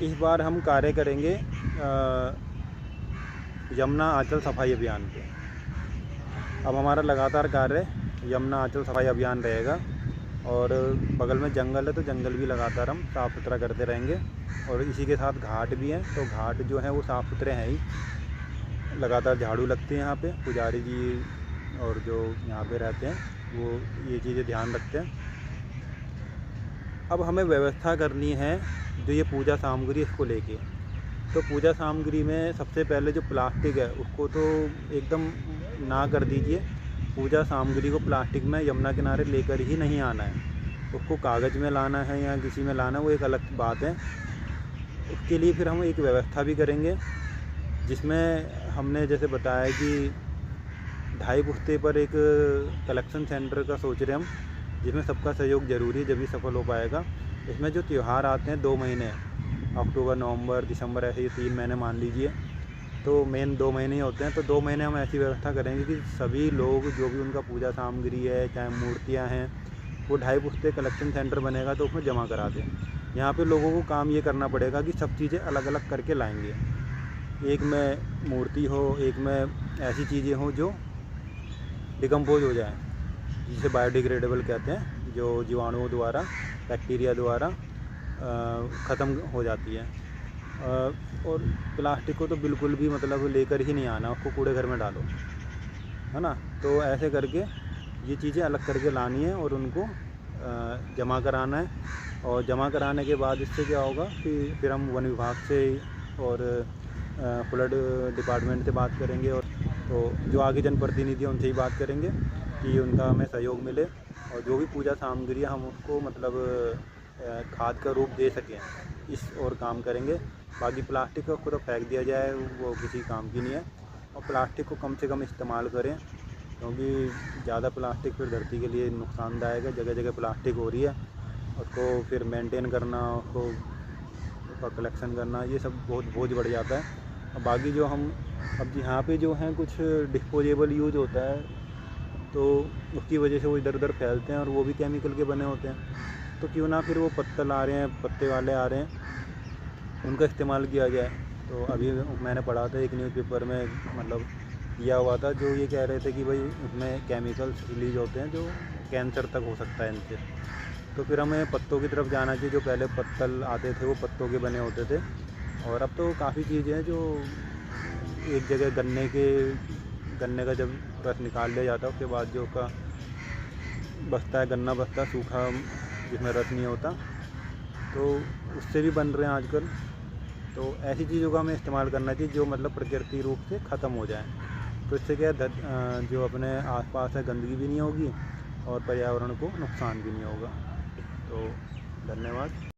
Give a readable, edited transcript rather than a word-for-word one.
इस बार हम कार्य करेंगे यमुना आंचल सफाई अभियान पे। अब हमारा लगातार कार्य यमुना आंचल सफाई अभियान रहेगा और बगल में जंगल है तो जंगल भी लगातार हम साफ़ सुथरा करते रहेंगे। और इसी के साथ घाट भी हैं, तो घाट जो हैं वो साफ़ सुथरे हैं ही, लगातार झाड़ू लगते हैं यहाँ पे। पुजारी जी और जो यहाँ पे रहते हैं वो ये चीज़ें ध्यान रखते हैं। अब हमें व्यवस्था करनी है जो ये पूजा सामग्री इसको लेके। तो पूजा सामग्री में सबसे पहले जो प्लास्टिक है उसको तो एकदम ना कर दीजिए। पूजा सामग्री को प्लास्टिक में यमुना किनारे लेकर ही नहीं आना है, उसको कागज़ में लाना है या किसी में लाना है, वो एक अलग बात है। उसके लिए फिर हम एक व्यवस्था भी करेंगे जिसमें हमने जैसे बताया कि 2.5 पुश्ते पर एक कलेक्शन सेंटर का सोच रहे हम, जिसमें सबका सहयोग ज़रूरी है, जब भी सफल हो पाएगा। इसमें जो त्यौहार आते हैं 2 महीने, अक्टूबर, नवंबर, दिसंबर, ऐसे ये 3 महीने मान लीजिए, तो मेन 2 महीने ही होते हैं। तो 2 महीने हम ऐसी व्यवस्था करेंगे कि सभी लोग जो भी उनका पूजा सामग्री है, चाहे मूर्तियाँ हैं, वो 2.5 पुश्ते कलेक्शन सेंटर बनेगा तो उसमें जमा करा दें। यहाँ पे लोगों को काम ये करना पड़ेगा कि सब चीज़ें अलग अलग करके लाएंगे। एक में मूर्ति हो, एक में ऐसी चीज़ें हों जो डिकम्पोज हो जाए, जिसे बायोडिग्रेडेबल कहते हैं, जो जीवाणुओं द्वारा, बैक्टीरिया द्वारा ख़त्म हो जाती है। और प्लास्टिक को तो बिल्कुल भी मतलब लेकर ही नहीं आना, उसको कूड़े घर में डालो, है ना। तो ऐसे करके ये चीज़ें अलग करके लानी है और उनको जमा कराना है। और जमा कराने के बाद इससे क्या होगा कि फिर हम वन विभाग से और फ्लड डिपार्टमेंट से बात करेंगे, और तो जो आगे जनप्रतिनिधि हैं उनसे ही बात करेंगे कि उनका हमें सहयोग मिले और जो भी पूजा सामग्री हम उसको मतलब खाद का रूप दे सकें, इस और काम करेंगे। बाकी प्लास्टिक को खुद फेंक दिया जाए वो किसी काम की नहीं है। और प्लास्टिक को कम से कम इस्तेमाल करें, क्योंकि ज़्यादा प्लास्टिक फिर धरती के लिए नुकसानदायक है। जगह जगह प्लास्टिक हो रही है, उसको फिर मेंटेन करना, उसका कलेक्शन करना, ये सब बहुत बोझ बढ़ जाता है। और बाकी जो हम अब यहाँ पे जो हैं कुछ डिस्पोजेबल यूज होता है, तो उसकी वजह से वो इधर उधर फैलते हैं और वो भी केमिकल के बने होते हैं। तो क्यों ना फिर वो पत्तल आ रहे हैं, पत्ते वाले आ रहे हैं, उनका इस्तेमाल किया जाए। तो अभी मैंने पढ़ा था एक न्यूज़पेपर में, मतलब दिया हुआ था, जो ये कह रहे थे कि भाई उसमें केमिकल्स रिलीज होते हैं जो कैंसर तक हो सकता है इनसे। तो फिर हमें पत्तों की तरफ जाना चाहिए। जो पहले पत्तल आते थे वो पत्तों के बने होते थे, और अब तो काफ़ी चीज़ें हैं जो एक जगह गन्ने का जब रस निकाल लिया जाता है, उसके बाद जो उसका बचता है, गन्ना बचता है सूखा, जिसमें रस नहीं होता, तो उससे भी बन रहे हैं आजकल। तो ऐसी चीज़ों का हमें इस्तेमाल करना चाहिए जो मतलब प्रकृति रूप से ख़त्म हो जाए। तो इससे क्या जो अपने आसपास है गंदगी भी नहीं होगी और पर्यावरण को नुकसान भी नहीं होगा। तो धन्यवाद।